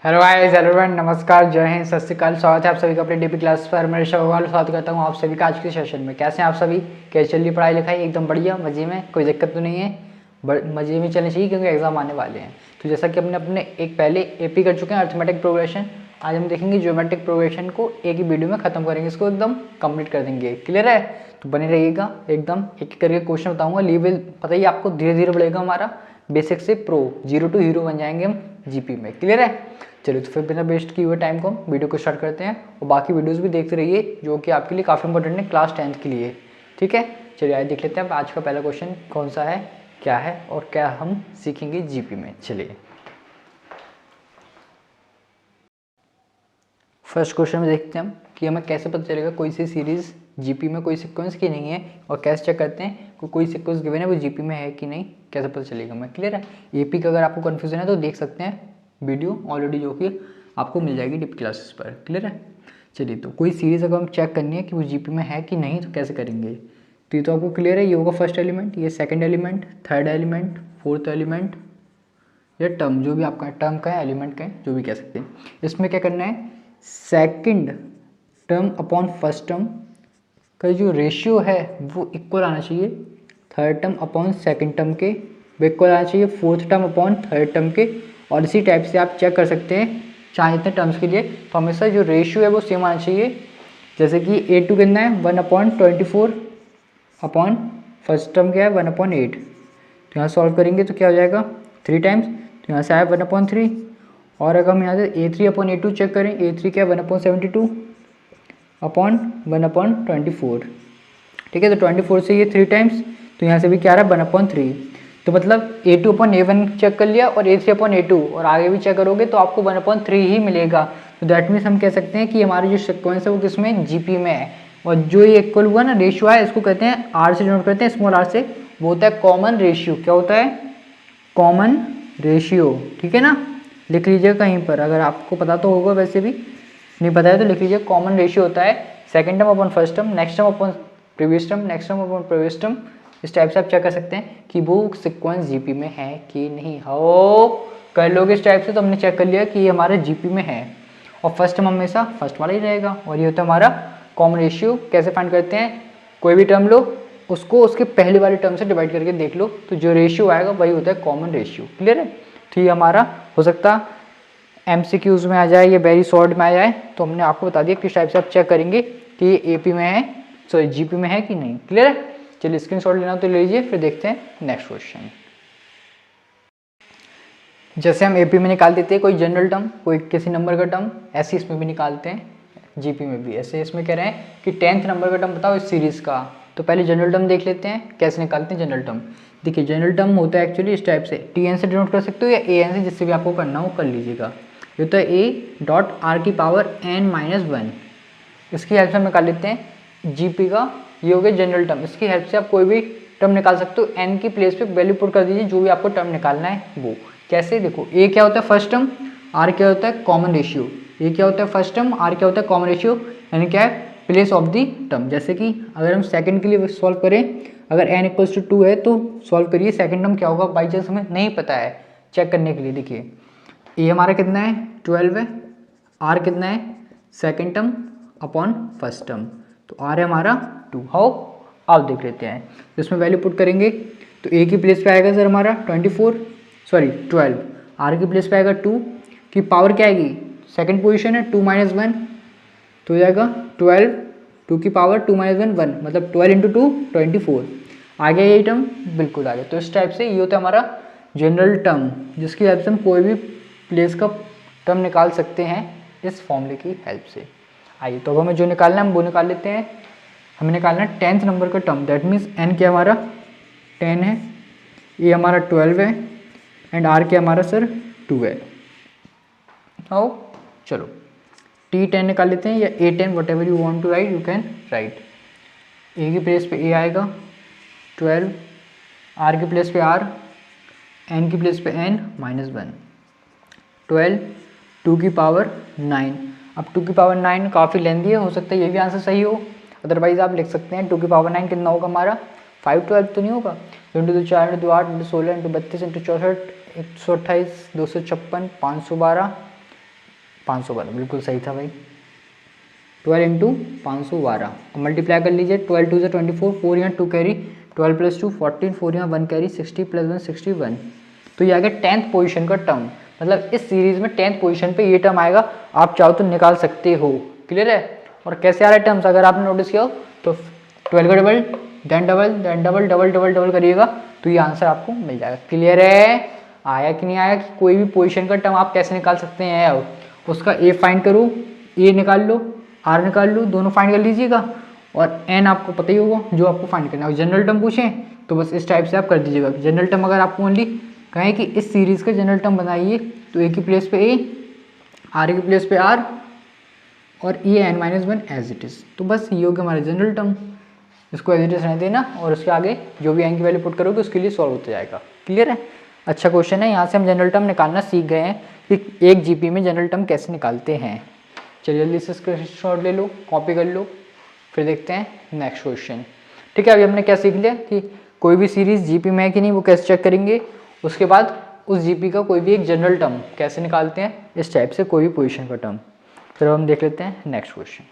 Hello guys, hello friend, नमस्कार, जय हिंद, सत श्री अकाल। स्वागत है आप सभी का अपने डीपी क्लास पर। मैं ऋषभ अग्रवाल स्वागत करता हूं आप सभी का आज के सेशन में। कैसे हैं आप सभी? कैसे चल रही पढ़ाई लिखाई? एकदम बढ़िया, मजे में, कोई दिक्कत तो नहीं है? मजे में चलनी चाहिए क्योंकि एग्जाम आने वाले हैं। तो जैसा कि अपने एक पहले एपी कर चुके हैं, अर्थमेटिक प्रोग्रेशन। आज हम देखेंगे ज्योमेट्रिक प्रोग्रेशन को एक ही वीडियो में खत्म करेंगे, इसको एकदम कंप्लीट कर देंगे। क्लियर है? तो बने रहिएगा, एकदम एक एक करके क्वेश्चन बताऊंगा। लेवल पता ही आपको धीरे धीरे बढ़ेगा हमारा, बेसिक से प्रो, 0 to हीरो बन जाएंगे हम जीपी में। क्लियर है? चलिए तो फिर बिना वेस्ट किए हुए टाइम को हम वीडियो को स्टार्ट करते हैं और बाकी वीडियोस भी देखते रहिए जो कि आपके लिए काफ़ी इंपॉर्टेंट है क्लास 10th के लिए। ठीक है, चलिए आज देख लेते हैं आज का पहला क्वेश्चन कौन सा है, क्या है और क्या हम सीखेंगे जीपी में। चलिए फर्स्ट क्वेश्चन में देखते हैं हम कि हमें कैसे पता चलेगा कोई सी सीरीज जीपी में कोई सीक्वेंस की नहीं है, और कैसे चेक करते हैं कि कोई सीक्वेंस गिवन है वो जीपी में है कि नहीं, कैसे पता चलेगा हमें। क्लियर है? एपी का अगर आपको कन्फ्यूजन है तो देख सकते हैं वीडियो ऑलरेडी, जो कि आपको मिल जाएगी डीपी क्लासेस पर। क्लियर है? चलिए तो कोई सीरीज अगर हम चेक करनी है कि वो जीपी में है कि नहीं तो कैसे करेंगे। तो ये तो आपको क्लियर है, ये होगा फर्स्ट एलिमेंट, ये second element, third element, fourth element, या टर्म जो भी आपका टर्म का है, एलिमेंट का है, जो भी कह सकते हैं। इसमें क्या करना है, second term upon first term का जो रेशियो है वो इक्वल आना चाहिए third term upon second term के, वो इक्वल आना चाहिए fourth term upon third term के। और इसी टाइप से आप चेक कर सकते हैं चाहे इतने टर्म्स के लिए, तो हमेशा जो रेशियो है वो सेम आना चाहिए। जैसे कि A2 कितना है 1/24 अपॉन फर्स्ट टर्म क्या है 1/8। तो यहाँ सॉल्व करेंगे तो क्या हो जाएगा 3 टाइम्स, तो यहाँ से आया 1/3। और अगर हम यहाँ से A3/A2 चेक करें, A3 क्या है 1/72 अपॉन 1/24। ठीक है, तो 24 से ये 3 टाइम्स, तो यहाँ से भी क्या आ रहा है 1/3। तो मतलब A2/A1 चेक कर लिया और A3/A2, और आगे भी चेक करोगे तो आपको 1/3 ही मिलेगा। तो दैट मीन्स हम कह सकते हैं कि हमारी जो सिक्वेंस है वो किसमें, जीपी में है। और जो ये इक्वल हुआ ना रेशियो है, इसको कहते हैं आर से डिनोट करते हैं, स्मॉल आर से, वो होता है कॉमन रेशियो। क्या होता है? Common ratio. ठीक है ना, लिख लीजिएगा कहीं पर, अगर आपको पता तो होगा, वैसे भी नहीं पता है तो लिख लीजिए। कॉमन रेशियो होता है second term upon first term, next term upon previous term, next term upon previous term. इस टाइप से आप चेक कर सकते हैं कि वो सीक्वेंस जीपी में है कि नहीं। हो कर लोगे इस टाइप से तो हमने चेक कर लिया कि ये हमारा जीपी में है, और फर्स्ट टर्म हमेशा फर्स्ट वाला ही रहेगा। और ये होता है हमारा कॉमन रेशियो। कैसे फाइंड करते हैं, कोई भी टर्म लो, उसको उसके पहले वाले टर्म से डिवाइड करके देख लो, तो जो रेशियो आएगा वही होता है कॉमन रेशियो। क्लियर है? तो ये हमारा हो सकता MCQs में आ जाए या वेरी शॉर्ट में आ जाए, तो हमने आपको बता दिया किस टाइप से आप चेक करेंगे कि ये एपी में है, सॉरी जीपी में है कि नहीं। क्लियर है? चलिए स्क्रीनशॉट लेना तो ले लीजिए, फिर देखते हैं नेक्स्ट क्वेश्चन। जैसे हम एपी में निकाल देते हैं कोई जनरल टर्म, कोई किसी नंबर का टर्म, ऐसे इसमें भी निकालते हैं, जीपी में भी ऐसे। इसमें कह रहे हैं कि 10th नंबर का टर्म बताओ इस सीरीज का। तो पहले जनरल टर्म देख लेते हैं कैसे निकालते हैं जनरल टर्म। देखिए जनरल टर्म होता है एक्चुअली इस टाइप से, TN से डिनोट कर सकते हो या AN से, जिससे भी आपको करना हो कर लीजिएगा। ये तो A.R⁻n-1, इसकी हेल्प से हम निकाल लेते हैं जीपी का। ये हो गया जनरल टर्म, इसकी हेल्प से आप कोई भी टर्म निकाल सकते हो। n की प्लेस पे वैल्यू पुट कर दीजिए जो भी आपको टर्म निकालना है वो। कैसे? देखो A क्या होता है फर्स्ट टर्म, R क्या होता है कॉमन रेशियो। A क्या होता है फर्स्ट टर्म, R क्या होता है कॉमन रेशियो, यानी क्या है प्लेस ऑफ दी टर्म। जैसे कि अगर हम सेकंड के लिए सॉल्व करें, अगर n = 2 है तो सॉल्व करिए सेकंड टर्म क्या होगा, बाई चांस हमें नहीं पता है चेक करने के लिए। देखिए A हमारा कितना है 12 है, R कितना है second term upon first term, तो R है हमारा 2। हाउ, आप देख लेते हैं। तो इसमें वैल्यू पुट करेंगे तो A की प्लेस पे आएगा सर हमारा 12, R की प्लेस पे आएगा 2 की पावर क्या आएगी, सेकंड पोजीशन है 2 - 1, तो हो जाएगा 12, 2 की पावर 2 - 1 1, मतलब 12 × 2 24। आ गया यही टर्म, बिल्कुल आ गया। तो इस टाइप से ये होता है हमारा जनरल टर्म, जिसकी हेल्प से हम कोई भी प्लेस का टर्म निकाल सकते हैं इस फॉर्मूले की हेल्प से। आइए तो अब हमें जो निकालना है हम वो निकाल लेते हैं। हमें निकालना है 10th नंबर का टर्म, दैट मीन्स n क्या हमारा 10 है, A हमारा 12 है, एंड R क्या हमारा सर 2 है। आओ चलो T10 निकाल लेते हैं, या A10, whatever you want to write you can write. A की प्लेस पे A आएगा 12, R की प्लेस पे R, n की प्लेस पे n - 1, 12, 2 की पावर 9। अब 2 की पावर 9 काफ़ी लेंदी है, हो सकता है ये भी आंसर सही हो, अदरवाइज आप लिख सकते हैं 2 की पावर 9 कितना होगा हमारा 512 तो नहीं होगा, 2 × 4 × 8 × 16 × 32 × 64 128 256 512 512, बिल्कुल सही था भाई। 12 इंटू 512 और मल्टीप्लाई कर लीजिए। 12 टू से 24, 4 यहाँ 2 कैरी, 12 प्लस 2 14, 4 यहाँ 1 कैरी, 60 प्लस 1 61। तो ये आ गया 10th पोजीशन का टर्म, मतलब इस सीरीज में 10th पोजीशन पे ये टर्म आएगा। आप चाहो तो निकाल सकते हो, क्लियर है। और कैसे आ रहा है टर्म्स, अगर आपने नोटिस किया हो तो 12 का double, then double, then double, double double double करिएगा तो ये आंसर आपको मिल जाएगा। क्लियर है, आया कि नहीं आया कि कोई भी पोजीशन का टर्म आप कैसे निकाल सकते हैं। उसका ए फाइंड करो, ए निकाल लो, आर निकाल लो, दोनों फाइंड कर लीजिएगा और एन आपको पता ही होगा जो आपको फाइंड करना है। जनरल टर्म पूछें तो बस इस टाइप से आप कर दीजिएगा। जनरल टर्म अगर आपको ओनली कहें कि इस सीरीज का जनरल टर्म बनाइए तो ए की प्लेस पे ए, आर की प्लेस पे आर और ये N minus 1 as it is. तो बस ये हो गया हमारा जनरल टर्म, इसको एज इट इज़ रहने देना और उसके आगे जो भी एन की वैल्यू पुट करोगे उसके लिए सॉल्व होता जाएगा। क्लियर है, अच्छा क्वेश्चन है। यहाँ से हम जनरल टर्म निकालना सीख गए हैं कि एक जीपी में जनरल टर्म कैसे निकालते हैं। चलिए जल्दी से स्क्रीनशॉट ले लो, कॉपी कर लो, फिर देखते हैं नेक्स्ट क्वेश्चन। ठीक है, अभी हमने क्या सीख लिया कि कोई भी सीरीज जीपी में है कि नहीं वो कैसे चेक करेंगे, उसके बाद उस जीपी का कोई भी एक जनरल टर्म कैसे निकालते हैं, इस टाइप से कोई भी पोजीशन का टर्म। फिर हम देख लेते हैं नेक्स्ट क्वेश्चन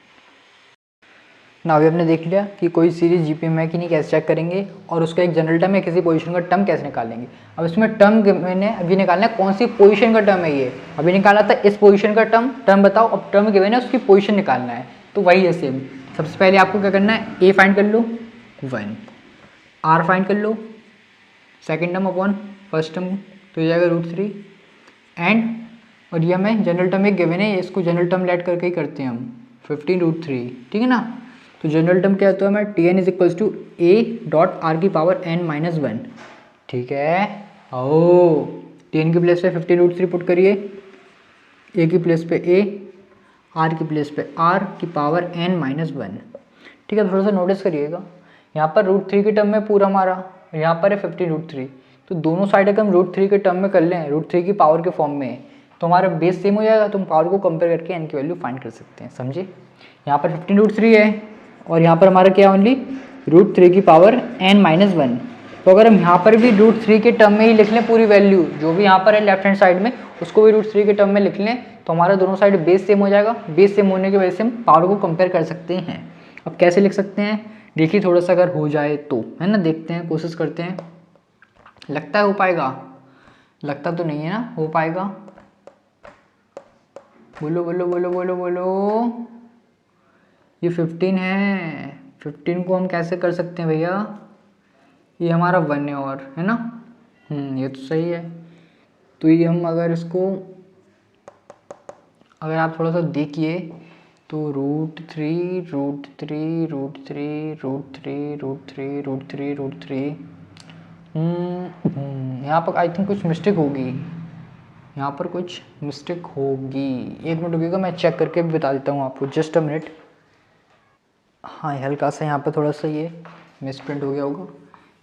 ना। अभी हमने देख लिया कि कोई सीरीज जीपी में है कि नहीं कैसे चेक करेंगे और उसका एक जनरल टर्म या किसी पोजीशन का टर्म कैसे निकालेंगे। अब इसमें टर्म मैंने अभी निकालना है कौन सी पोजीशन का टर्म है। ये अभी निकाला था इस पोजीशन का टर्म बताओ, अब टर्म गिवन है उसकी पोजीशन निकालना है। तो वही है सेम, सबसे पहले आपको क्या करना है, ए फाइंड कर लो 1, आर फाइंड कर लो second term upon first term तो ये जाएगा √3 एंड, और ये हमें जनरल टर्म एक गिवन है, इसको जनरल टर्म लेट करके ही करते हैं हम 15√3। ठीक है ना, तो जनरल टर्म क्या होता है हमारा Tn is equals to A dot R की पावर n माइनस 1। ठीक है, ओ Tn की प्लेस पे 15√3 पुट करिए, ए की प्लेस पे ए, आर की प्लेस पे आर की पावर n माइनस 1। ठीक है, थोड़ा सा नोटिस करिएगा, यहाँ पर √3 के टर्म में पूरा हमारा, यहाँ पर है 15√3, तो दोनों साइड अगर हम √3 के टर्म में कर लें, √3 की पावर के फॉर्म में, तो हमारा बेस सेम हो जाएगा, तो हम पावर को कंपेयर करके n की वैल्यू फाइंड कर सकते हैं। समझे, यहाँ पर 15√3 है और यहाँ पर हमारा क्या ओनली √3 की पावर n माइनस 1। तो अगर हम यहाँ पर भी √3 के टर्म में ही लिख लें पूरी वैल्यू, जो भी यहाँ पर है लेफ्ट हैंड साइड में, उसको भी √3 के टर्म में लिख लें, तो हमारा दोनों साइड बेस सेम हो जाएगा। बेस सेम होने की वजह से हम पावर को कंपेयर कर सकते हैं। अब कैसे लिख सकते हैं देखिए, थोड़ा सा अगर हो जाए तो, है ना, देखते हैं, कोशिश करते हैं। लगता है हो पाएगा, लगता तो नहीं है ना हो पाएगा, बोलो बोलो बोलो बोलो बोलो। ये 15 है, 15 को हम कैसे कर सकते हैं भैया, ये हमारा 1 है और, है ना, ये तो सही है। तो ये हम अगर इसको, अगर आप थोड़ा सा देखिए तो √3 √3 √3 √3 √3 √3 √3, यहाँ पर आई थिंक कुछ मिस्टेक होगी, यहाँ पर कुछ मिस्टेक होगी। एक मिनट रुकिएगा, मैं चेक करके भी बता देता हूँ आपको, जस्ट अ मिनट। हाँ, हल्का सा यहाँ पर थोड़ा सा ये मिसप्रिंट हो गया होगा।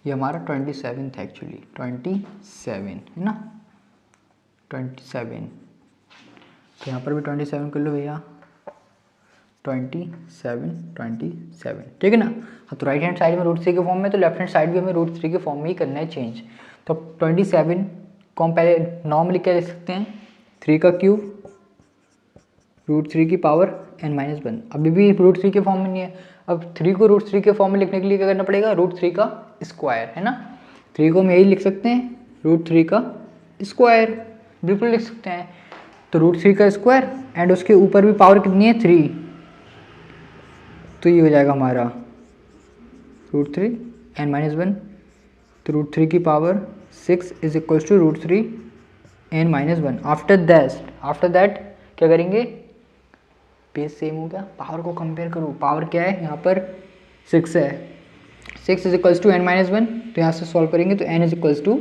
ये हमारा 27 था एक्चुअली, 27 है ना, 27। तो यहाँ पर भी 27 कर लो भैया, 27। ठीक है ना। हाँ, तो राइट हैंड साइड में √3 के फॉर्म में, तो लेफ्ट हैंड साइड भी हमें √3 के फॉर्म में ही करना है चेंज। तो 27 को हम पहले नॉर्मली क्या लिख सकते हैं, 3 का क्यूब √3 की पावर n माइनस 1। अभी भी √3 के फॉर्म में नहीं है। अब 3 को √3 के फॉर्म में लिखने के लिए क्या करना पड़ेगा, √3 का स्क्वायर, है ना। 3 को हम यही लिख सकते हैं √3 का स्क्वायर, बिल्कुल लिख सकते हैं। तो √3 का स्क्वायर एंड उसके ऊपर भी पावर कितनी है 3, तो ये हो जाएगा हमारा √3 n माइनस 1। तो √3 की power 6 is equals to √3 n minus 1। After that क्या करेंगे, बेस सेम हो गया, पावर को कंपेयर करो, पावर क्या है यहाँ पर 6 है, 6 is equals to n minus 1। तो यहाँ से सॉल्व करेंगे तो n is equals to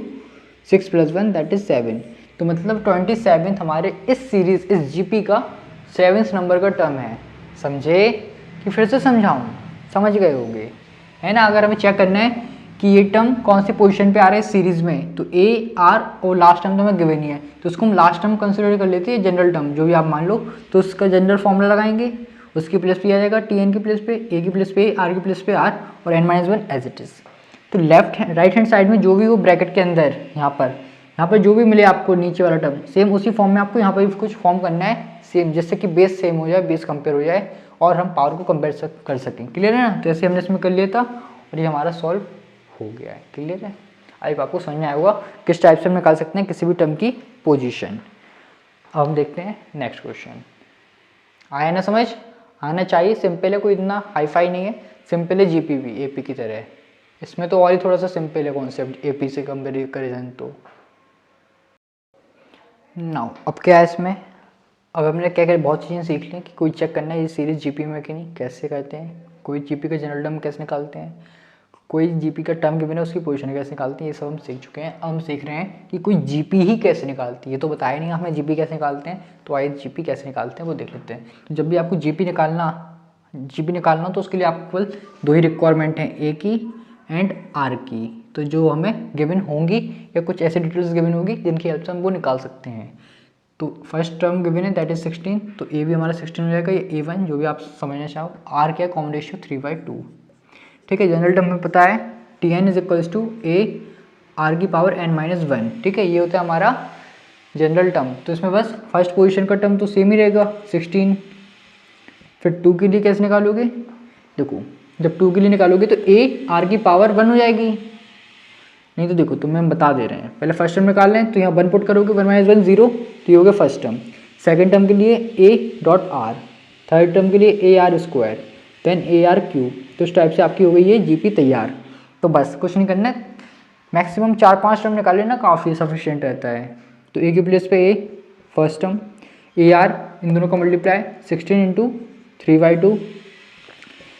6 + 1 that is 7। तो मतलब 27 हमारे इस सीरीज, इस जीपी का 7 नंबर का टर्म है। समझे कि फिर से समझाऊँ, समझ गए होंगे, है ना। अगर हमें चेक करना है कि ये टर्म कौन सी पोजीशन पे आ रहा है इस सीरीज में, तो ए आर और लास्ट टर्म तो हमें गिवन ही है, तो उसको हम लास्ट टर्म कंसिडर कर लेते हैं, जनरल टर्म जो भी आप मान लो। तो उसका जनरल फॉर्मूला लगाएंगे, उसकी प्लेस पे आ जाएगा Tn की प्लेस पे, ए की प्लेस पे आर की प्लेस पे आर और n minus 1 as it is. तो राइट हैंड साइड में जो भी वो ब्रैकेट के अंदर यहाँ यहाँ पर जो भी मिले आपको नीचे वाला टर्म सेम उसी फॉर्म में आपको यहाँ पर भी कुछ फॉर्म करना है सेम, जिससे कि बेस सेम हो जाए, बेस कंपेयर हो जाए और हम पावर को कंपेयर कर सकें। क्लियर है ना? तो ऐसे हमने इसमें कर लिया था और ये हमारा सॉल्व हो गया है। क्लियर है? आई आपको समझ में आया होगा किस टाइप से हम निकाल सकते हैं किसी भी टर्म की पोजीशन। अब हम देखते हैं नेक्स्ट क्वेश्चन। आया ना समझ? आना चाहिए, सिंपल है, कोई इतना हाई फाई नहीं है, सिंपल है, जीपी भी एपी की तरह है। इसमें तो और ही थोड़ा सा सिंपल है कॉन्सेप्ट एपी से कंपेरिजन। तो नाउ अब क्या है इसमें, अब हमने क्या क्या बहुत चीज़ें सीख ली कि कोई चेक करना है ये सीरीज जीपी में कि नहीं, कैसे करते हैं, कोई जीपी का जनरल टर्म कैसे निकालते हैं, कोई जीपी का टर्म के बिना उसकी पोजीशन कैसे निकालती है, ये सब हम सीख चुके हैं। अब हम सीख रहे हैं कि कोई जीपी ही कैसे निकालती है। ये तो बताया नहीं हमें जीपी कैसे निकालते हैं, तो आइए जीपी कैसे निकालते हैं वो देख लेते हैं। तो जब भी आपको जीपी निकालना तो उसके लिए आपको केवल दो ही रिक्वायरमेंट हैं, ए की एंड आर की। तो जो हमें गिवन होंगी या कुछ ऐसे डिटेल्स गिवन होगी जिनकी हेल्प से हम वो निकाल सकते हैं। तो फर्स्ट टर्म गिवन है दैट इज 16, तो ए भी हमारा 16 हो जाएगा, ये A1 जो भी आप समझना चाहो। आर क्या है, कॉमन रेशियो 3/2। ठीक है, जनरल टर्म में पता है Tn is equals to A R की पावर n-1। ठीक है, ये होता है हमारा जनरल टर्म। तो इसमें बस फर्स्ट पोजीशन का टर्म तो सेम ही रहेगा 16। फिर 2 के लिए कैसे निकालोगे, देखो जब 2 के लिए निकालोगे तो ए आर की पावर 1 हो जाएगी। नहीं तो देखो तुम्हें हम बता दे रहे हैं, पहले फर्स्ट टर्म निकाल लें तो यहाँ 1 पुट करोगे, 1 - 1 0, तो ये हो गया फर्स्ट टर्म। सेकंड टर्म के लिए A dot R, third term के लिए A R square, then A are cube. तो इस टाइप से आपकी हो गई है जीपी तैयार। तो बस कुछ नहीं करना है, मैक्सिमम 4-5 टर्म निकाल लेना, काफ़ी सफिशिएंट रहता है। तो ए की प्लेस पे a first term, a r इन दोनों का मल्टीप्लाई 16 × 3/2,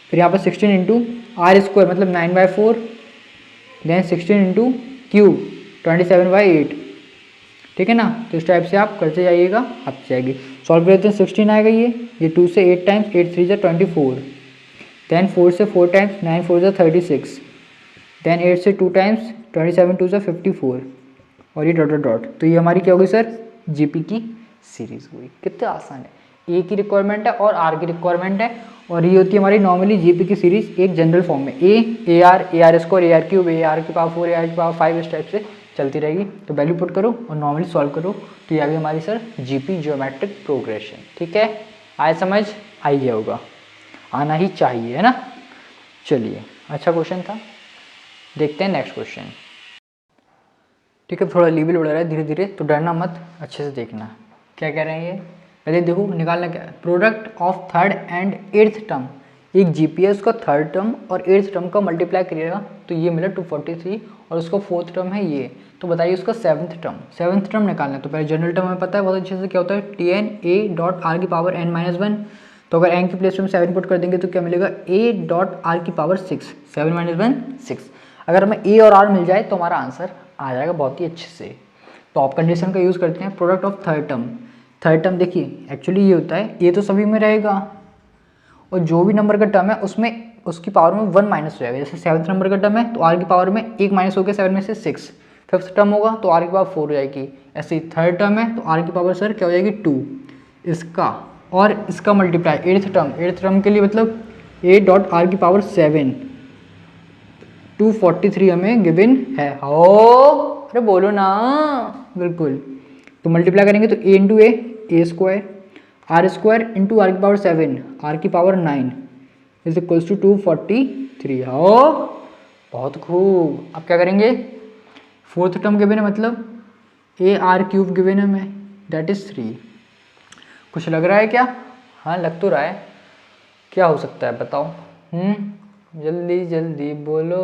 फिर यहाँ पर 16 × आर स्क्वायर मतलब 9/4, देन 16 × क्यूब 27/8। ठीक है ना? तो इस टाइप से आप करते जाइएगा, आप जाएगी सॉल्व करते हैं। 16 आएगा ये 2 से 8 टाइम्स, 8 3 = 24, देन 4 से 4 टाइम्स, 9 4 = 36, देन 8 से 2 टाइम्स, 27 2 = 54 और ये डॉट डॉट डॉट। तो ये हमारी क्या होगी सर, जीपी की सीरीज हुई। कितना आसान है, ए की रिक्वायरमेंट है और आर की रिक्वायरमेंट है, और ये होती है हमारी नॉर्मली जीपी की सीरीज एक जनरल फॉर्म में, ए R square, A R cube, A R की पावर 4, ए आर की पावर 5, इस टाइप से चलती रहेगी। तो वैल्यू पुट करो और नॉर्मली सॉल्व करो, तो ये आ गई हमारी सर जीपी ज्योमेट्रिक प्रोग्रेशन। ठीक है, आए समझ, आई गया होगा, आना ही चाहिए, है ना? चलिए, अच्छा क्वेश्चन था, देखते हैं नेक्स्ट क्वेश्चन। ठीक है, थोड़ा लेवल बढ़ रहा है धीरे धीरे, तो डरना मत, अच्छे से देखना क्या कह रहे हैं ये। पहले देखो निकालना क्या है, product of third and eighth term. एक जीपीएस का थर्ड टर्म और एट्थ टर्म का मल्टीप्लाई करिएगा तो ये मिला 243, और उसका फोर्थ टर्म है ये। तो बताइए उसका सेवन्थ टर्म निकालना है। तो पहले जनरल टर्म हमें पता है बहुत अच्छे से क्या होता है, Tn a डॉट आर की पावर n-1। तो अगर n की प्लेस में हम 7 पुट कर देंगे तो क्या मिलेगा, a डॉट आर की पावर 6, 7 - 1 6। अगर हमें a और r मिल जाए तो हमारा आंसर आ जाएगा बहुत ही अच्छे से। तो आप कंडीशन का यूज़ करते हैं, प्रोडक्ट ऑफ थर्ड टर्म देखिए एक्चुअली ये होता है, ये तो सभी में रहेगा और जो भी नंबर का टर्म है उसमें उसकी पावर में 1 माइनस हो जाएगा। जैसे 7th नंबर का टर्म है तो आर की पावर में 1 माइनस हो गया, 7 में से 6। फिफ्थ टर्म होगा तो आर की पावर 4 हो जाएगी। ऐसे ही थर्ड टर्म है तो आर की पावर सर क्या हो जाएगी 2, इसका और इसका मल्टीप्लाई। एट्थ टर्म के लिए मतलब ए डॉट आर की पावर 7, 243 हमें गिवन है। हो अरे बोलो ना, बिल्कुल। तो मल्टीप्लाई करेंगे तो a into a square, r square into r की पावर 7, आर की पावर 9 इज इक्वल्स टू 243। हो बहुत खूब। अब क्या करेंगे, फोर्थ टर्म गिवन है मतलब ए आर क्यूब गिवन है हमें, दैट इज 3। कुछ लग रहा है क्या? हाँ लग तो रहा है, क्या हो सकता है बताओ? जल्दी जल्दी बोलो।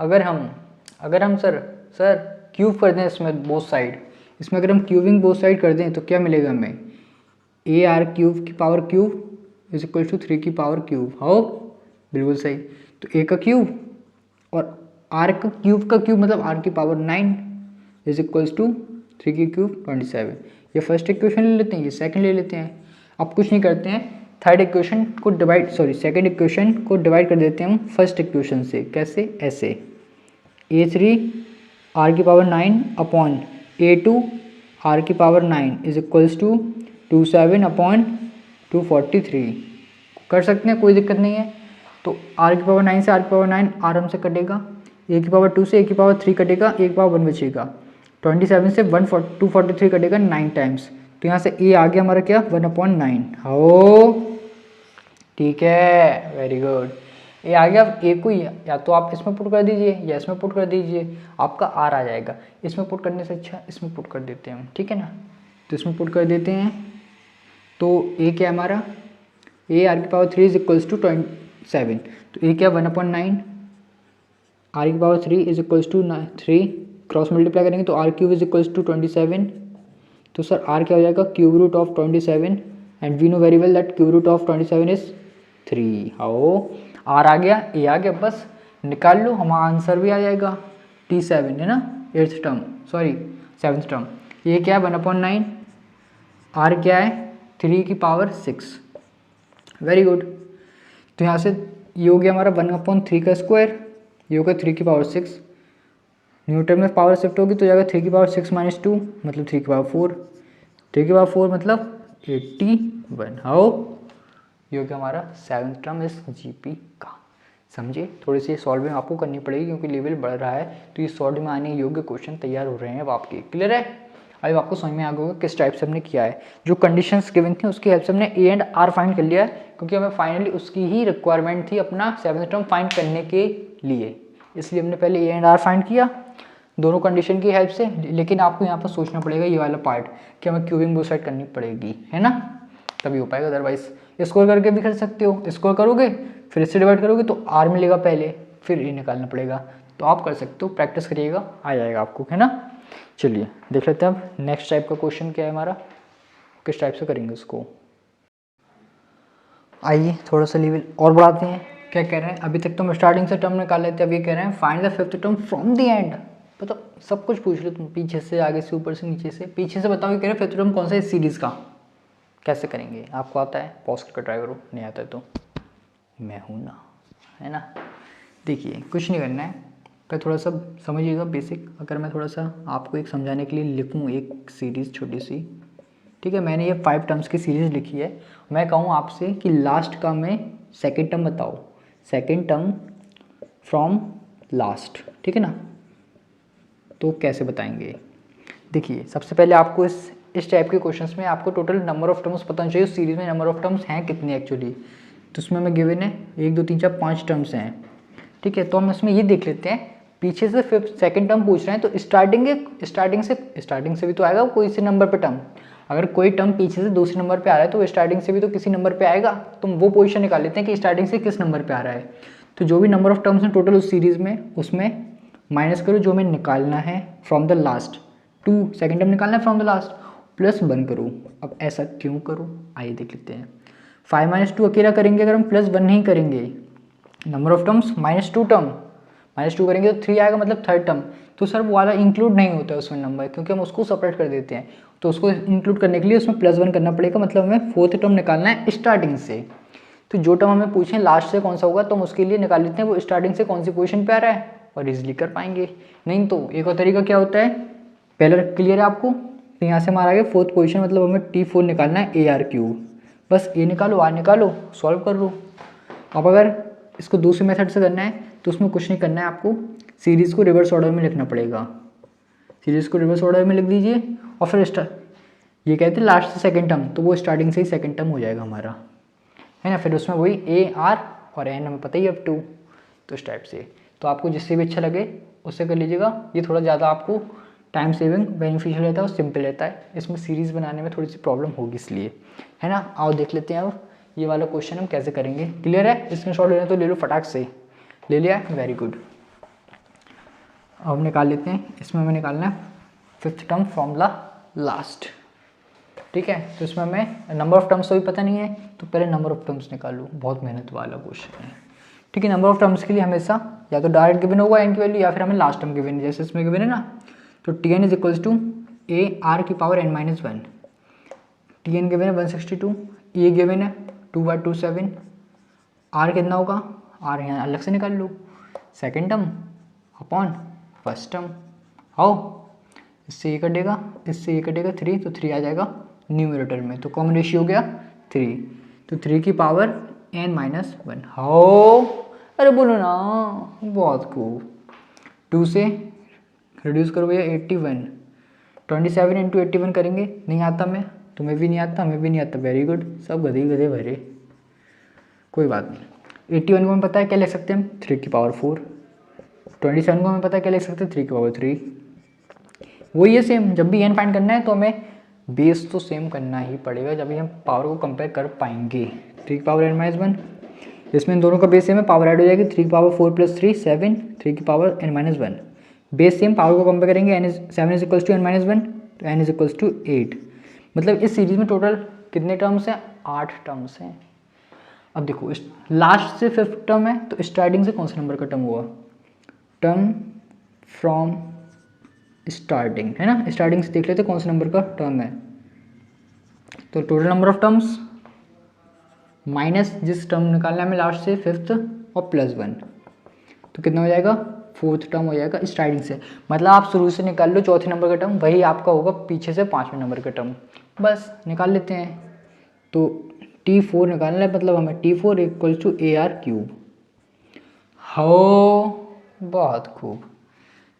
अगर हम सर क्यूब कर दें इसमें बोथ साइड, इसमें अगर हम क्यूबिंग बोथ साइड कर दें तो क्या मिलेगा हमें, ए आर क्यूब की power cube is equal to 3 की पावर क्यूब। हो बिल्कुल सही। तो ए का क्यूब और आर का क्यूब मतलब आर की पावर 9 इज इक्वल्स टू 3 की क्यूब 27। ये फर्स्ट इक्वेशन ले लेते हैं, ये सेकंड ले लेते हैं। अब कुछ नहीं करते हैं, सेकंड इक्वेशन को डिवाइड कर देते हैं हम फर्स्ट इक्वेशन से। कैसे? ऐसे a3 आर की पावर 9 अपॉन a2 आर की power 9 is equals to 27 upon 243। कर सकते हैं, कोई दिक्कत नहीं है। तो आर की पावर 9 से आर की पावर 9 आराम से कटेगा, ए की पावर 2 से ए की पावर 3 कटेगा, ए की पावर 1 बचेगा। 27 से 243 कटेगा 9 टाइम्स, तो यहाँ से ए आ गया हमारा क्या 1/9। हो ठीक है, वेरी गुड। ए आ गया। अब ए को या तो आप इसमें पुट कर दीजिए या इसमें पुट कर दीजिए, आपका आर आ जाएगा। इसमें पुट करने से अच्छा इसमें पुट कर देते हैं हम, ठीक है ना। तो इसमें पुट कर देते हैं, तो ए क्या है हमारा, ए आर की पावर 3 इज इक्वल्स टू 27, तो ए क्या 1/9, आर की power 3 is equals to 3, cross multiply करेंगे तो r cube is equals to 27। तो सर आर क्या हो जाएगा cube root of 27, and we know very well that cube root of 27 is 3। How r आ गया, ए आ गया, बस निकाल लो, हमारा आंसर भी आ जाएगा। T7 है ना, 8th term, sorry 7th term. ये क्या है 1/9, आर क्या है 3 की पावर 6। Very good. तो यहाँ से ये हो गया हमारा 1/3 का स्क्वायर, ये होगा 3 की पावर 6, न्यूटन में पावर शिफ्ट होगी तो जाएगा 3 की पावर 6 - 2 मतलब 3 की पावर 4, 3 की पावर 4 मतलब 81। हाउ ये हो गया हमारा 7th टर्म इस जीपी का। समझिए, थोड़ी सी सॉल्विंग आपको करनी पड़ेगी क्योंकि लेवल बढ़ रहा है, तो ये सॉल्व में आने योग्य क्वेश्चन तैयार हो रहे हैं अब आपके। क्लियर है? अब आपको समझ में आ गया होगा किस टाइप से हमने किया है। जो कंडीशंस गिवन थी उसकी हेल्प से हमने ए एंड आर फाइंड कर लिया है, क्योंकि हमें फाइनली उसकी ही रिक्वायरमेंट थी अपना 7th टर्म फाइंड करने के लिए, इसलिए हमने पहले ए एंड आर फाइंड किया दोनों कंडीशन की हेल्प से। लेकिन आपको यहाँ पर सोचना पड़ेगा ये वाला पार्ट कि हमें क्यूबिंग बोथ साइड करनी पड़ेगी, है ना, तभी हो पाएगा। अदरवाइज स्कोर करके भी कर सकते हो, स्कोर करोगे फिर इससे डिवाइड करोगे तो आर मिलेगा पहले, फिर ए निकालना पड़ेगा, तो आप कर सकते हो, प्रैक्टिस करिएगा आ जाएगा आपको, है ना। चलिए देख लेते हैं अब नेक्स्ट टाइप का क्वेश्चन क्या है हमारा, किस टाइप से करेंगे उसको। आइए थोड़ा सा लेवल और बढ़ाते हैं। क्या कह रहे हैं, अभी तक तो हम स्टार्टिंग से टर्म निकाल लेते हैं, अब ये कह रहे हैं find the 5th term from the end. मतलब सब कुछ पूछ लो तुम, पीछे से, आगे से, ऊपर से, नीचे से। पीछे से बताओ, ये कह रहे हैं 5th टर्म कौन सा है सीरीज का, कैसे करेंगे। आपको आता है, पॉज करके ट्राई करो, नहीं आता है तो मैं हूँ ना, है ना। देखिए कुछ नहीं करना है, पर थोड़ा सा समझिएगा बेसिक। अगर मैं थोड़ा सा आपको एक समझाने के लिए लिखूँ एक सीरीज़ छोटी सी, ठीक है, मैंने ये 5 टर्म्स की सीरीज़ लिखी है। मैं कहूँ आपसे कि लास्ट का में सेकेंड टर्म बताओ, सेकेंड टर्म फ्रॉम लास्ट, ठीक है ना, तो कैसे बताएंगे। देखिए सबसे पहले आपको इस टाइप के क्वेश्चंस में आपको टोटल नंबर ऑफ टर्म्स पता चाहिए, उस सीरीज़ में नंबर ऑफ टर्म्स हैं कितने एक्चुअली। तो उसमें हमें गिवन है 1 2 3 4 5 टर्म्स हैं, ठीक है। तो हम इसमें ये देख लेते हैं, पीछे से फिफ्थ सेकंड टर्म पूछ रहे हैं, तो स्टार्टिंग से भी तो आएगा कोई से नंबर पे टर्म। अगर कोई टर्म पीछे से दूसरे नंबर पे आ रहा है तो स्टार्टिंग से भी तो किसी नंबर पे आएगा, तो हम वो पोजीशन निकाल लेते हैं कि स्टार्टिंग से किस नंबर पे आ रहा है। तो जो भी नंबर ऑफ टर्म्स हैं टोटल उस सीरीज़ में, उसमें माइनस करो जो हमें निकालना है from the last, 2 second term निकालना है फ्रॉम द लास्ट, प्लस 1 करो। अब ऐसा क्यों करो, आइए देख लेते हैं। 5 - 2 अकेला करेंगे अगर हम, +1 नहीं करेंगे, नंबर ऑफ टर्म्स -2 टर्म, -2 करेंगे तो 3 आएगा, मतलब थर्ड टर्म। तो सर वो वाला इंक्लूड नहीं होता है उसमें नंबर, क्योंकि हम उसको सेपरेट कर देते हैं। तो उसको इंक्लूड करने के लिए उसमें +1 करना पड़ेगा, मतलब हमें 4th टर्म निकालना है स्टार्टिंग से। तो जो टर्म हमें पूछें लास्ट से कौन सा होगा, तो हम उसके लिए निकाल लेते हैं वो स्टार्टिंग से कौन सी पोजीशन पे आ रहा है, और इजीली कर पाएंगे। नहीं तो एक और तरीका क्या होता है, पहले क्लियर है आपको, तो यहाँ से हमारा आ गया 4th पोजीशन, मतलब हमें T4 निकालना है AR3, बस ए निकालो, आर निकालो, सॉल्व कर लो। अब अगर इसको दूसरे मेथड से करना है तो उसमें कुछ नहीं करना है, आपको सीरीज़ को रिवर्स ऑर्डर में लिखना पड़ेगा। सीरीज़ को रिवर्स ऑर्डर में लिख दीजिए, और फिर ये कहते हैं लास्ट से सेकंड टर्म, तो वो स्टार्टिंग से ही सेकंड टर्म हो जाएगा हमारा, है ना। फिर उसमें वही ए आर और एन हमें पता ही अब 2, तो इस टाइप से। तो आपको जिससे भी अच्छा लगे उससे कर लीजिएगा। ये थोड़ा ज़्यादा आपको टाइम सेविंग बेनिफिशियल रहता है और सिंपल रहता है। इसमें सीरीज़ बनाने में थोड़ी सी प्रॉब्लम होगी इसलिए, है ना। आओ देख लेते हैं अब ये वाला क्वेश्चन हम कैसे करेंगे। क्लियर है? स्क्रीनशॉट लेना तो ले लो फटाक से, ले लिया, वेरी गुड। अब निकाल लेते हैं, इसमें हमें निकालना है 5th टर्म फॉर्मूला लास्ट, ठीक है। तो इसमें हमें नंबर ऑफ टर्म्स तो भी पता नहीं है, तो पहले नंबर ऑफ टर्म्स निकालो, बहुत मेहनत वाला क्वेश्चन है, ठीक है। नंबर ऑफ टर्म्स के लिए हमेशा या तो डायरेक्ट गिवन होगा एन की वैल्यू, या फिर हमें लास्ट टर्म गिवन, जैसे इसमें गिवन है ना। तो Tn is equals to A R की पावर n-1, Tn गिवन है 162, ए गिवन है 2/27, आर कितना होगा, आर यहाँ अलग से निकाल लो, second term upon first term. आओ इससे ये कटेगा, इससे ये कटेगा 3, तो 3 आ जाएगा न्यूमरेटर में, तो कॉमन रेशियो हो गया 3, तो 3 की पावर n-1। हाउ, अरे बोलो ना, बहुत खूब। 2 से रिड्यूस करो भैया 81, 27 इंटू 81 करेंगे, नहीं आता मैं, तुम्हें भी नहीं आता, हमें भी नहीं आता, वेरी गुड, सब गधे गधे भरे, कोई बात नहीं। 81 को हमें पता है क्या लिख सकते हैं हम, 3 की पावर 4। 27 को हमें पता है क्या लिख सकते हैं, 3 की पावर 3। वही है सेम, जब भी एन फाइंड करना है तो हमें बेस तो सेम करना ही पड़ेगा, जब भी हम पावर को कंपेयर कर पाएंगे। 3 की पावर n - 1, इसमें इन दोनों का बेस सेम है, पावर ऐड हो जाएगी, 3 की पावर 4 + 3 7, 3 की power n - 1, base same, power को कंपेयर करेंगे, n 7 = n - 1 तो n = 8। मतलब इस सीरीज में टोटल कितने टर्म्स हैं, 8 टर्म्स हैं। अब देखो लास्ट से 5th टर्म है तो स्टार्टिंग से कौन सा नंबर का टर्म हुआ, टर्म फ्रॉम स्टार्टिंग है ना, स्टार्टिंग से देख लेते कौन सा नंबर का टर्म है। तो total number of terms minus जिस टर्म निकालना है हमें लास्ट से 5th और +1, तो कितना हो जाएगा, 4th टर्म हो जाएगा स्टार्टिंग से। मतलब आप शुरू से निकाल लो चौथे नंबर का टर्म, वही आपका होगा पीछे से 5वें नंबर का टर्म, बस निकाल लेते हैं। तो T4 निकालना है, मतलब हमें T4 = AR3। हो बहुत खूब।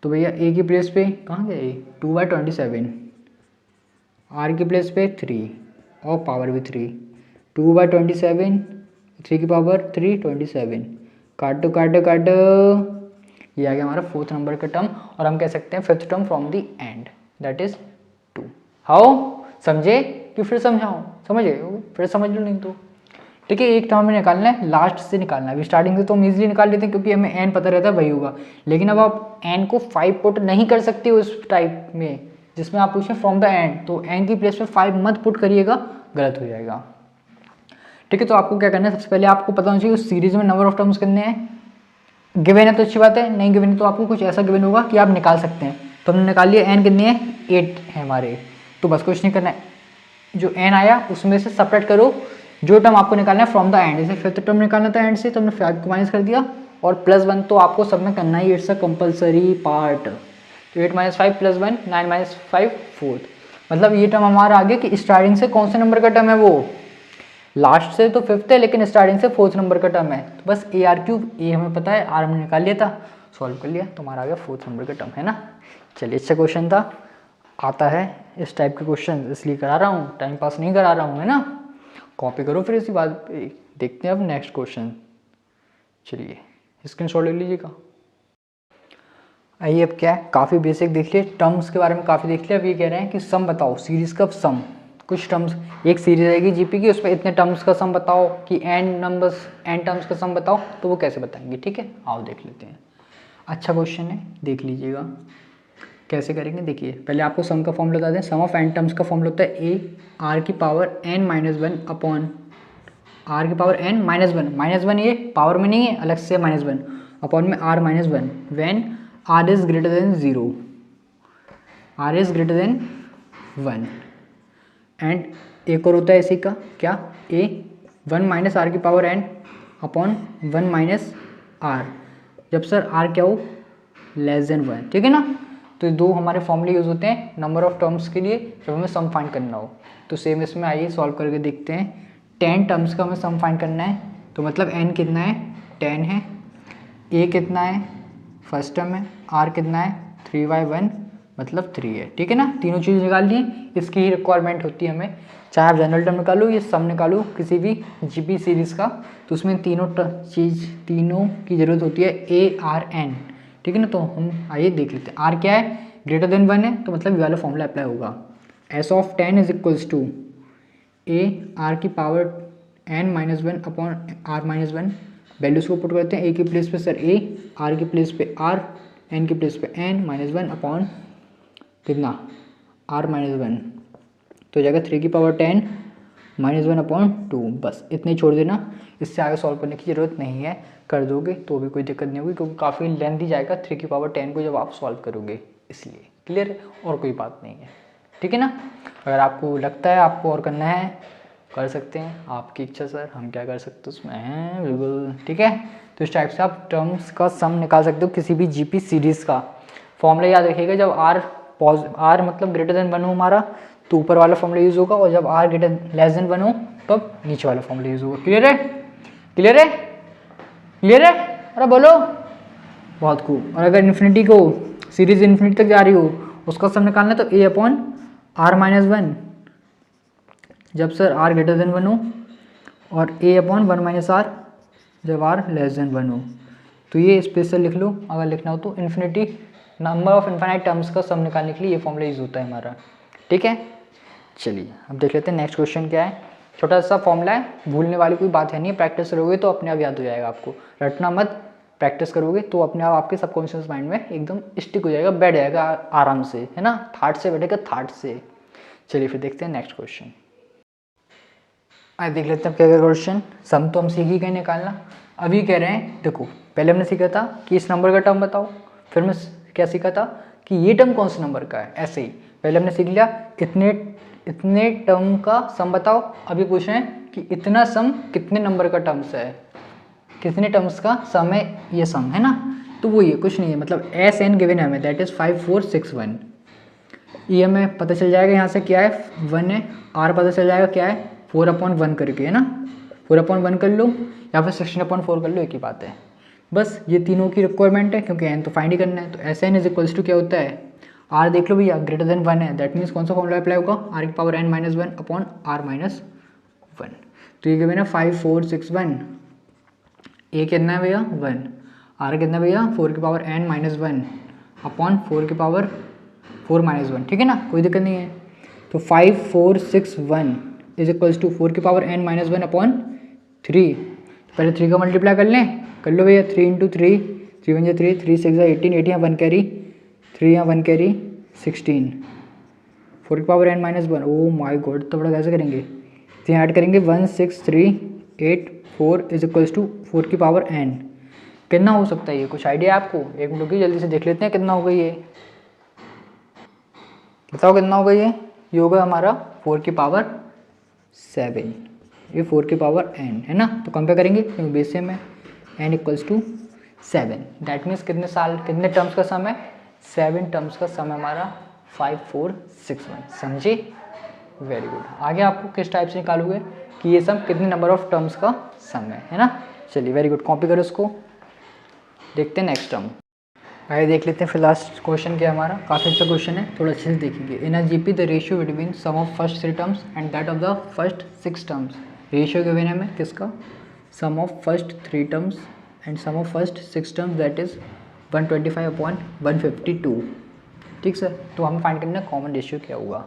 तो भैया ए की प्लेस पे कहाँ गए, 2/27, आर की प्लेस पे 3 और पावर भी 3, 2/27, 3 की पावर 3 27, काटो काटो काटो, ये आ गया हमारा 4th नंबर का टर्म, और हम कह सकते हैं 5th term from the end, that is 2। How, समझे कि फिर समझाऊँ, समझ गए, फिर समझ लो नहीं तो ठीक है। एक टर्म में निकालना है, लास्ट से निकालना है। अभी स्टार्टिंग से तो हम इजीली निकाल लेते हैं क्योंकि हमें एन पता रहता है वही होगा, लेकिन अब आप एन को 5 पुट नहीं कर सकते उस टाइप में जिसमें आप पूछें फ्रॉम द एंड, तो एन की प्लेस पे 5 मत पुट करिएगा, गलत हो जाएगा। ठीक है, तो आपको क्या करना है, सबसे पहले आपको पता होना चाहिए उस सीरीज में नंबर ऑफ टर्म्स कितने हैं। गिवन है तो अच्छी बात है, नहीं गिवन है तो आपको कुछ ऐसा गिवन होगा कि आप निकाल सकते हैं। तो हमने निकाल लिया, एन कितनी है, 8 है हमारे, तो बस कुछ नहीं करना है, जो एन आया उसमें से सेपरेट करो जो टर्म आपको निकालना है फ्रॉम द एंड। जैसे 5th टर्म निकालना था एंड से, तो हमने 5 को माइनस कर दिया, और +1 तो आपको सब में करना ही, इट्स अ कंपलसरी पार्ट। तो 8 - 5 + 1 9 - 5 4th, मतलब ये टर्म हमारा आ गया कि स्टार्टिंग से कौन से नंबर का टर्म है, वो लास्ट से तो 5th है लेकिन स्टार्टिंग से 4th नंबर का टर्म है। तो बस AR3, ए हमें पता है, आर हमने निकाल लिया था, सॉल्व कर लिया, तो हमारा आ गया 4th नंबर का टर्म, है ना। चलिए, अच्छा क्वेश्चन था, आता है इस टाइप के क्वेश्चन इसलिए करा रहा हूँ, टाइम पास नहीं करा रहा हूँ, है ना। कॉपी करो फिर इसी बात पे। देखते हैं अब नेक्स्ट क्वेश्चन। चलिए स्क्रीनशॉट ले लीजिएगा। आइए, अब क्या है, काफ़ी बेसिक देख लिए, टर्म्स के बारे में काफ़ी देख लिया। अब ये कह रहे हैं कि सम बताओ, सीरीज का सम, कुछ टर्म्स, एक सीरीज आएगी जीपी की, उसमें इतने टर्म्स का सम बताओ, कि एन टर्म्स का सम बताओ, तो वो कैसे बताएंगे। ठीक है, आओ देख लेते हैं। अच्छा क्वेश्चन है, देख लीजिएगा कैसे करेंगे। देखिए, पहले आपको सम का फॉर्मूला बता दें। सम ऑफ एन टर्म्स का फॉर्मूला होता है ए आर की पावर n - 1 अपॉन आर की पावर n - 1 ये पावर में नहीं है, अलग से -1 अपॉन में r - 1 when r is greater than 0, r is greater than 1। And एक और होता है इसी का, क्या, a 1 - r की पावर n अपॉन 1 - r, जब सर r क्या हो, <1। ठीक है ना। तो ये दो हमारे फॉर्मूले यूज होते हैं नंबर ऑफ टर्म्स के लिए जब हमें सम फाइंड करना हो। तो सेम इसमें आइए सॉल्व करके देखते हैं। 10 टर्म्स का हमें सम फाइंड करना है, तो मतलब n कितना है, 10 है, a कितना है, फर्स्ट टर्म है, r कितना है, 3/1 मतलब 3 है। ठीक है ना, तीनों चीज़ निकाल लिए। इसकी ही रिक्वायरमेंट होती है हमें, चाहे आप जनरल टर्म निकालो या सम निकालो किसी भी जीपी सीरीज़ का, तो उसमें तीनों की ज़रूरत होती है, ARN। ठीक है ना, तो हम आइए देख लेते हैं। आर क्या है, ग्रेटर देन 1 है, तो मतलब ये वाला फॉर्मूला अप्लाई होगा। S of 10 is equals to A R की power n - 1 upon r - 1। Values को पुट करते हैं, ए की प्लेस पे सर a, r की प्लेस पे r, n की प्लेस पे n - 1 अपॉन कितना, r - 1, तो जाएगा 3 की पावर 10 - 1 अपॉन 2। बस इतने छोड़ देना, इससे आगे सॉल्व करने की ज़रूरत नहीं है, कर दोगे तो भी कोई दिक्कत नहीं होगी क्योंकि काफ़ी लेंथी जाएगा 3 की पावर 10 को जब आप सॉल्व करोगे, इसलिए क्लियर है, और कोई बात नहीं है। ठीक है ना, अगर आपको लगता है आपको और करना है कर सकते हैं, आपकी इच्छा सर, हम क्या कर सकते हैं उसमें हैं, बिल्कुल ठीक है। तो इस टाइप से आप टर्म्स का सम निकाल सकते हो किसी भी जीपी सीरीज़ का। फॉर्मूला याद रखिएगा, जब आर मतलब ग्रेटर देन 1 हो हमारा तो ऊपर वाला फॉर्मूला यूज़ होगा, और जब आर ग्रेटर लेस देन 1 हो तब नीचे वाला फॉर्मूला यूज़ होगा। क्लियर है, क्लियर है, क्लियर है, अरे बोलो, बहुत खूब। और अगर इन्फिनिटी को सीरीज इन्फिनिटी तक जा रही हो उसका सम निकालना है तो A upon are minus one, जब sir R greater than one हो, और A upon one minus R जब आर लेस देन वन हो। तो ये स्पेशल लिख लो अगर लिखना हो तो, infinity number of infinite terms का सम निकालने के लिए ये फॉर्मूला यूज होता है हमारा। ठीक है, चलिए अब देख लेते हैं नेक्स्ट क्वेश्चन क्या है। छोटा सा फॉर्मूला है, भूलने वाली कोई बात है नहीं, प्रैक्टिस करोगे तो अपने आप याद हो जाएगा आपको, रटना मत, प्रैक्टिस करोगे तो अपने आप आपके सबकॉन्शियस माइंड में एकदम स्टिक हो जाएगा, बैठ जाएगा आराम से, है ना, थाट से बैठेगा, थाट से। चलिए फिर देखते हैं नेक्स्ट क्वेश्चन। आइए देख लेते हैं क्या क्वेश्चन। सम तो हम सीख ही गए निकालना, अभी कह रहे हैं देखो पहले हमने सीखा था कि इस नंबर का टर्म बताओ, फिर मैं क्या सीखा था कि ये टर्म कौन से नंबर का है, ऐसे ही पहले हमने सीख लिया इतने टर्म का सम बताओ। अभी पूछ रहे हैं कि इतना सम कितने नंबर का टर्म्स है, कितने टर्म्स का सम है ये सम, है ना। तो वो ये कुछ नहीं है, मतलब एस एन गिवन है हमें, दैट इज 5 4 6 1। ये हमें पता चल जाएगा यहाँ से क्या है, वन है, आर पता चल जाएगा क्या है 4/1 करके, है ना, 4/1 कर लो या फिर 16/4 कर लो, एक ही बात है। बस ये तीनों की रिक्वायरमेंट है क्योंकि एन तो फाइंड ही करना है। तो S N is equals to क्या होता है, आर देख लो भैया ग्रेटर देन वन है, दैट मीन्स कौन सा फॉर्मूला अप्लाई होगा, आर की power N minus one upon are minus one. तो ये गिवन है 5 4 6 1, ए कितना है भैया 1, आर कितना है भैया 4 की power N minus one upon 4 की पावर 4 माइनस वन, ठीक है ना, कोई दिक्कत नहीं है। तो 5 4 6 1 इज इक्वल्स टू 4 की power N minus one upon 3, पहले 3 का मल्टीप्लाई कर लो भैया, 3 × 3 3 1 3 3 6 18, 8 यहाँ 1 कैरी, 3 यहाँ 1 कैरी 16, 4 की पावर एन माइनस वन, ओ माई गॉड, तो बड़ा कैसे करेंगे, तो यहाँ ऐड करेंगे 1 6 3 8 4 इज इक्वल्स टू 4 की पावर एन। कितना हो सकता है ये, कुछ आइडिया आपको, एक मिनट की जल्दी से देख लेते हैं कितना होगा ये, बताओ कितना होगा ये होगा हमारा 4 की पावर 7, ये 4 की पावर n है ना। तो कंपेयर करेंगे क्योंकि बेस सेम है, n equals to 7, that means कितने टर्म्स का सम है, 7 टर्म्स का सम है हमारा 5 4 6 1, समझे, वेरी गुड। आगे आपको किस टाइप से निकालोगे कि ये सम कितने नंबर ऑफ टर्म्स का सम है ना। चलिए वेरी गुड, कॉपी करो इसको, देखते हैं नेक्स्ट टर्म। आइए देख लेते हैं फिर लास्ट क्वेश्चन क्या हमारा, काफ़ी अच्छा क्वेश्चन है, थोड़ा अच्छे से देखेंगे। In a GP the ratio between sum of first 3 terms and that of the first 6 terms, ratio given है हमें किसका, sum of first 3 terms and sum of first 6 terms, that is 125/152। ठीक सर, तो हमें फाइंड करना है common ratio क्या होगा।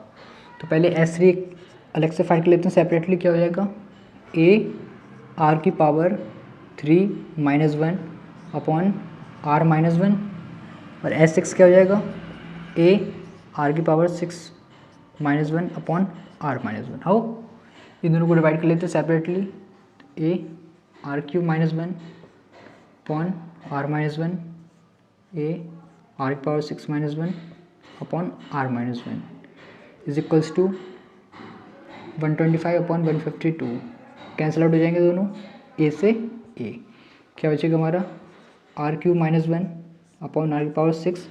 तो पहले S3 अलग से फाइंड कर लेते हैं सेपरेटली, क्या हो जाएगा, ए आर की power 3 minus 1 upon are minus one, और S6 क्या हो जाएगा, ए आर की power 6 minus one upon are minus one. How, इन दोनों को डिवाइड कर लेते हैं separately, a are cube minus one upon are minus one, a are की power 6 minus one upon are minus one is equals to 125/152, cancel out हो जाएंगे दोनों, ए से ए, क्या बचेगा हमारा r cube minus one upon r की power 6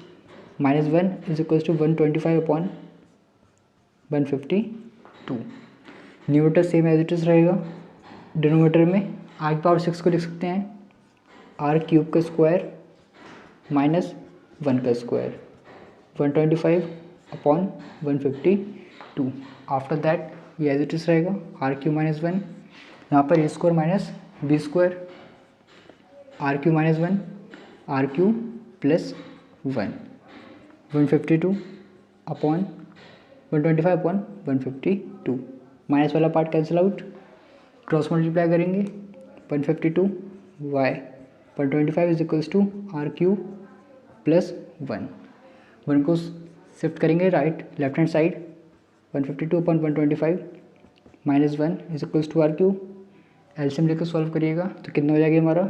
minus one is equals to 125/152। Numerator same as it is रहेगा, डिनोमिनेटर में आर की पावर 6 को लिख सकते हैं आर क्यूब का स्क्वायर माइनस 1 का स्क्वायर, 125/152। आफ्टर दैट ये एज इट इज रहेगा, आर क्यूब माइनस वन, यहाँ पर a square minus b square, r cube minus one r cube plus 152 upon 125/152, minus वाला part cancel out, cross multiply करेंगे 152 by 125 is equals to R cube plus 1 को shift करेंगे right left hand side, 152/125 minus 1 is equals to R cube, LCM लेकर solve करिएगा तो कितना हो जाएगा हमारा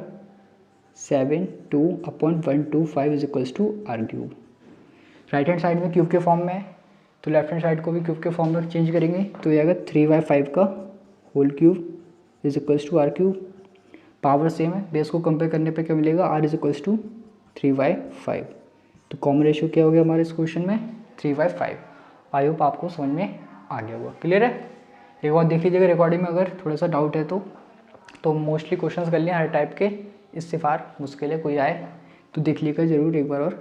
72/125 is equals to R cube. Right hand side में क्यूब के फॉर्म में है तो लेफ्ट हैंड साइड को भी क्यूब के फॉर्म में चेंज करेंगे तो ये आएगा 3/5 का whole cube is equals to R cube. Power same है, बेस को कंपेयर करने पे क्या मिलेगा, आर इज इक्वल्स टू 3/5। तो कॉमन रेशियो क्या हो गया हमारे इस क्वेश्चन में 3/5। आई होप आपको समझ में आ गया होगा, क्लियर है। एक बार देख लीजिएगा रिकॉर्डिंग में, अगर थोड़ा सा डाउट है तो मोस्टली क्वेश्चंस कर लिए हर टाइप के, इससे फार मुश्किल है कोई आए तो देख लीजिएगा ज़रूर एक बार और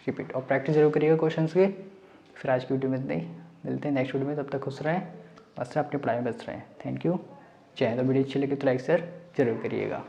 रिपीट, और प्रैक्टिस जरूर करिएगा क्वेश्चंस के। फिर आज की वीडियो में इतना ही, मिलते हैं नेक्स्ट वीडियो में। तब तक खुश रहें, बस अपनी पढ़ाई में व्यस्त रहें। थैंक यू, जय हिंद। वीडियो अच्छी लगी तो लाइक शेयर जरूर करिएगा।